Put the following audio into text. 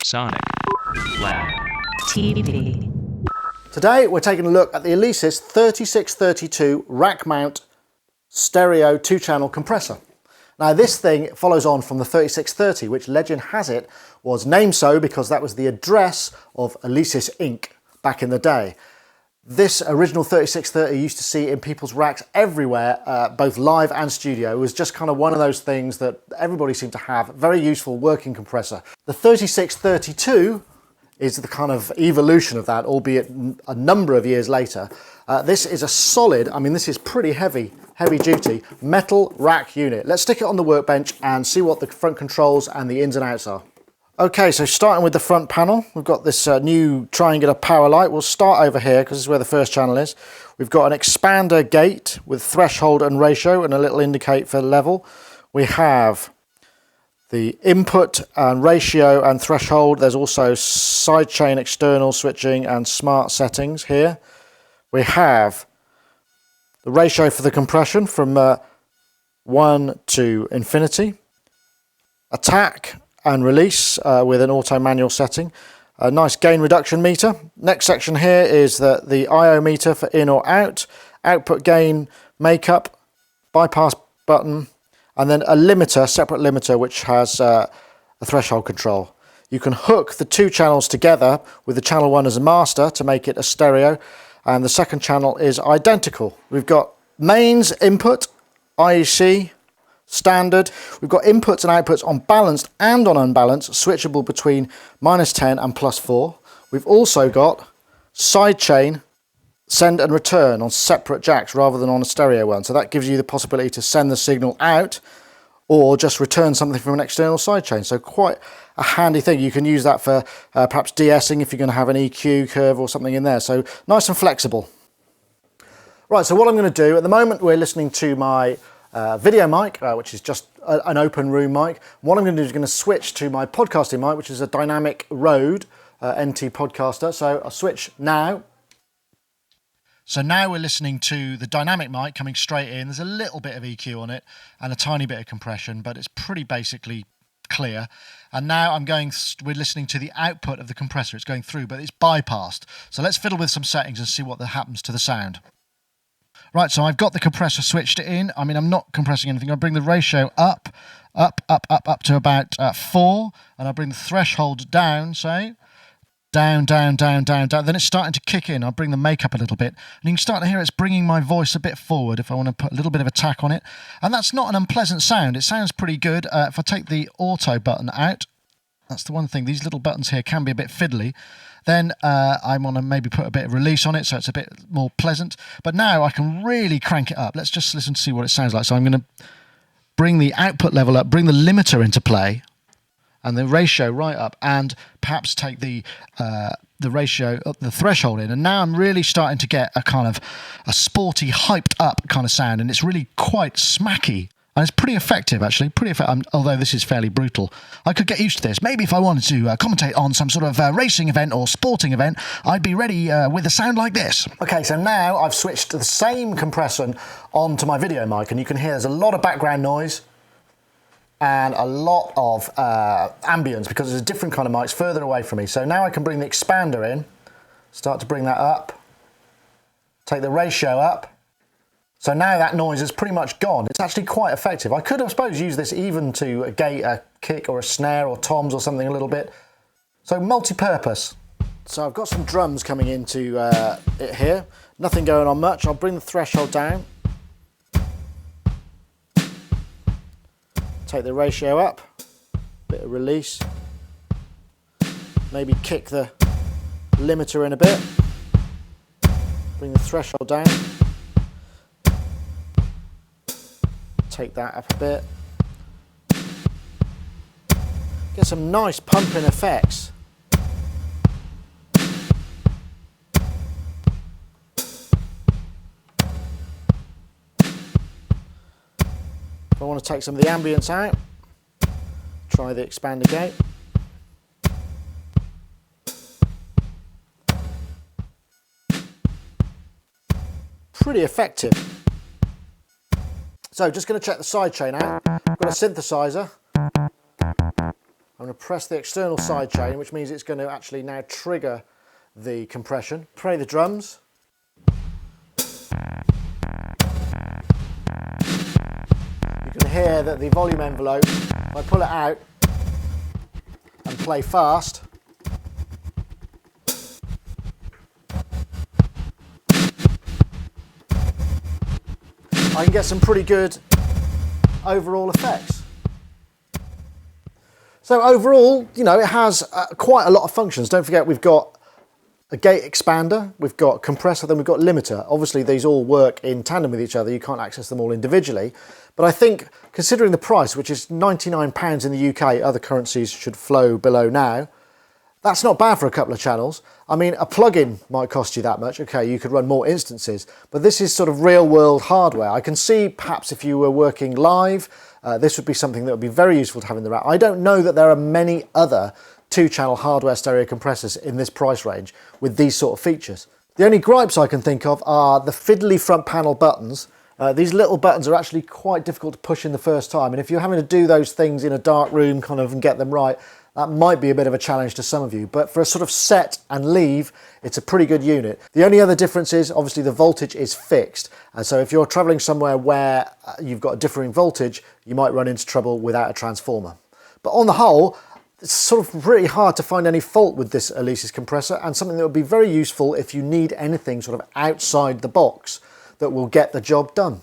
Sonic Lab TV. Today we're taking a look at the Alesis 3632 rack mount stereo 2-channel compressor. Now this thing follows on from the 3630, which legend has it was named so because that was the address of Alesis Inc. back in the day. This original 3630 you used to see in people's racks everywhere, both live and studio. It was just kind of one of those things that everybody seemed to have. Very useful working compressor. The 3632 is the kind of evolution of that, albeit a number of years later. This is a solid, I mean this is pretty heavy duty, metal rack unit. Let's stick it on the workbench and see what the front controls and the ins and outs are. Okay, so starting with the front panel, we've got this new triangular power light. We'll start over here because this is where the first channel is. We've got an expander gate with threshold and ratio and a little indicate for level. We have the input and ratio and threshold. There's also sidechain external switching and smart settings here. We have the ratio for the compression from 1 to infinity. Attack and release with an auto manual setting. A nice gain reduction meter. Next section here is the IO meter for in or out, output gain makeup, bypass button, and then a limiter, separate limiter, which has a threshold control. You can hook the two channels together with the channel 1 as a master to make it a stereo, and the second channel is identical. We've got mains input, IEC, standard. We've got inputs and outputs on balanced and on unbalanced, switchable between -10 and +4. We've also got sidechain send and return on separate jacks rather than on a stereo one. So that gives you the possibility to send the signal out or just return something from an external sidechain. So quite a handy thing. You can use that for perhaps de-essing if you're going to have an EQ curve or something in there. So nice and flexible. Right, so what I'm going to do, at the moment we're listening to my video mic, which is just an open room mic. What I'm going to do is going to switch to my podcasting mic, which is a dynamic Rode NT podcaster. So I'll switch now. So now we're listening to the dynamic mic coming straight in. There's a little bit of EQ on it and a tiny bit of compression, but it's pretty basically clear. And now we're listening to the output of the compressor. It's going through, but it's bypassed. So let's fiddle with some settings and see what happens to the sound. Right, so I've got the compressor switched in. I mean, I'm not compressing anything. I'll bring the ratio up to about 4, and I'll bring the threshold down, say. Down. Then it's starting to kick in. I'll bring the makeup a little bit. And you can start to hear it's bringing my voice a bit forward if I want to put a little bit of attack on it. And that's not an unpleasant sound. It sounds pretty good. If I take the auto button out, that's the one thing. These little buttons here can be a bit fiddly. Then I want to maybe put a bit of release on it so it's a bit more pleasant. But now I can really crank it up. Let's just listen to see what it sounds like. So I'm going to bring the output level up, bring the limiter into play, and the ratio right up, and perhaps take the ratio, the threshold in. And now I'm really starting to get a kind of a sporty, hyped up kind of sound, and it's really quite smacky. And it's pretty effective, actually. Pretty effective, although this is fairly brutal. I could get used to this. Maybe if I wanted to commentate on some sort of racing event or sporting event, I'd be ready with a sound like this. Okay, so now I've switched the same compressor onto my video mic, and you can hear there's a lot of background noise and a lot of ambience because there's a different kind of mic further away from me. So now I can bring the expander in, start to bring that up, take the ratio up. So now that noise is pretty much gone. It's actually quite effective. I could, I suppose, use this even to gate a kick or a snare or toms or something a little bit. So multi-purpose. So I've got some drums coming into it here. Nothing going on much. I'll bring the threshold down. Take the ratio up. Bit of release. Maybe kick the limiter in a bit. Bring the threshold down. Take that up a bit. Get some nice pumping effects. If I want to take some of the ambience out, try the expander gate. Pretty effective. So just going to check the sidechain out. I've got a synthesizer. I'm going going to press the external side chain, which means it's going to actually now trigger the compression. Play the drums. You can hear that the volume envelope, if I pull it out and play fast, I can get some pretty good overall effects. So overall, you know, it has quite a lot of functions. Don't forget we've got a gate expander, we've got compressor, then we've got limiter. Obviously these all work in tandem with each other, you can't access them all individually. But I think considering the price, which is £99 in the UK, other currencies should flow below now, that's not bad for a couple of channels. I mean, a plug-in might cost you that much. Okay, you could run more instances, but this is sort of real-world hardware. I can see perhaps if you were working live, this would be something that would be very useful to have in the rack. I don't know that there are many other two-channel hardware stereo compressors in this price range with these sort of features. The only gripes I can think of are the fiddly front panel buttons. These little buttons are actually quite difficult to push in the first time, and if you're having to do those things in a dark room kind of and get them right, that might be a bit of a challenge to some of you, but for a sort of set and leave, it's a pretty good unit. The only other difference is obviously the voltage is fixed, and so if you're traveling somewhere where you've got a differing voltage, you might run into trouble without a transformer. But on the whole, it's sort of pretty hard to find any fault with this Alesis compressor, and something that would be very useful if you need anything sort of outside the box that will get the job done.